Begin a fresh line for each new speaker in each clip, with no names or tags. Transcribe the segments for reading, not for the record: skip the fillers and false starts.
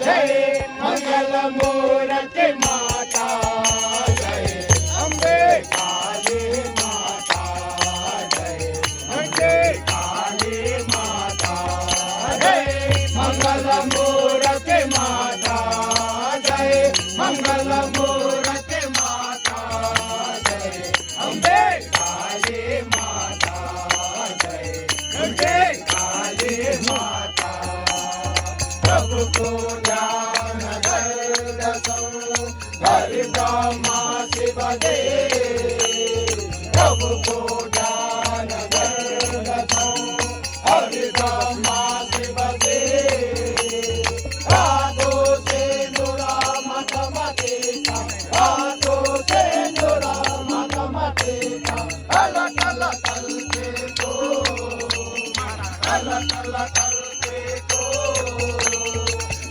जय मंगल मूर्ति माता जय अम्बे काली माता जय अम्बे काली माता जय मंगल मूर्ति माता जय मंगल मूर्ति माता जय अम्बे काली माता जय अम्बे काली माता प्रभु को ध्यान दर्शो हरि ब्रह्मा शिव प्रभु को ध्यान दर्शो हरि ब्रह्मा शिव हाथों से जुड़ा मतमते का हाथों से जुड़ा मतमते का अलग अलग चलते को अलग अलग चलते को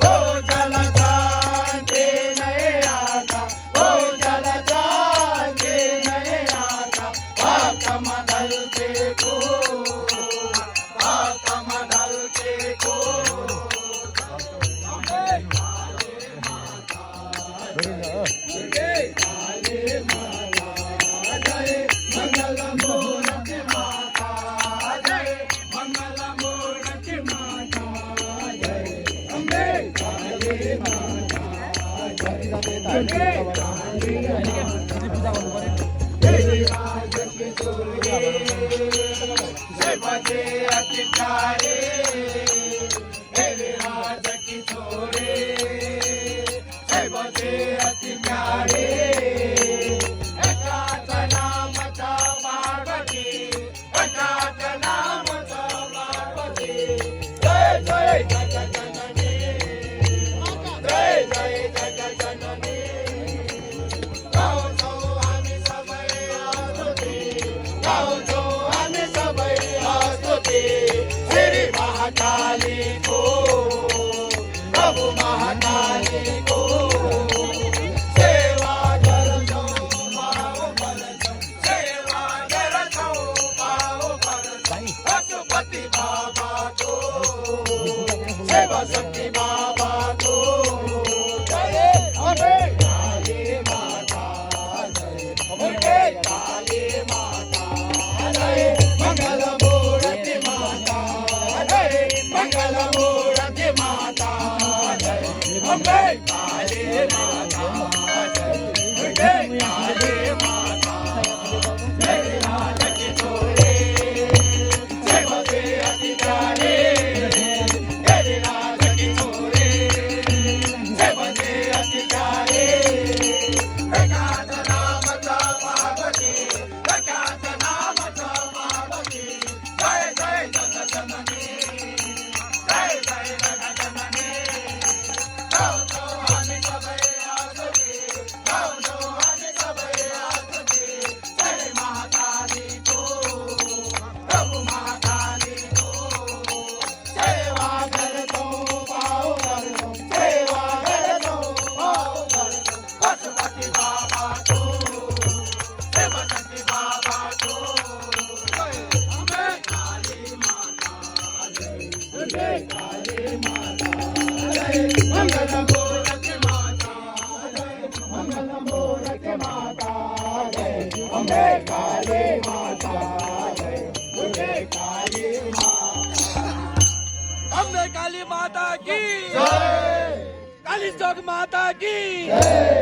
ओ जल जाते नहीं आता ओ जल जाते नहीं आता कम ढलते को कम ढलते को मंगल मूर्ति माता जय मंगल मूर्ति माता जय अम्बे काली माता जय अम्बे काली तेरी राज की चोरी से बजे अति प्यारे तेरी राज की चोरी से बजे अति प्यारे महाकाली को प्रभु महाकाली को सेवा करतो पाओ परतो सेवा करतो पाओ परतो पशुपति बाबा को सेवा शक्ति बाबा को जय अम्बे काली माता जय अम्बे काली माता जय मंगल मूर्ति माता मंगल मूर्ति माता जय अम्बे काली माता जय अम्बे काली माता तेरी राज की चोरी से बजे अति प्यारे तेरी राज की चोरी से बजे अति प्यारे एकाद नाम चा पार्वती एकाद नाम चा पार्वती जय जय जगत जननी जय जय जगत जननी गाओ तो हमें सबे आसुदी गाओ तो हमें सबे आसुदी जय महाकाली को प्रभु महाकाली को सेवा करतो पाओ करतो सेवा करतो पाओ करतो पशुपति बाबा को सेवा शक्ति बाबा को जय अम्बे काली माता जय अम्बे काली माता जय मंगल मूर्ति माता जय मंगल मूर्ति माता जय अम्बे काली माता जय अम्बे काली माता
अम्बे काली माता की
जय
काली चौक माता की
जय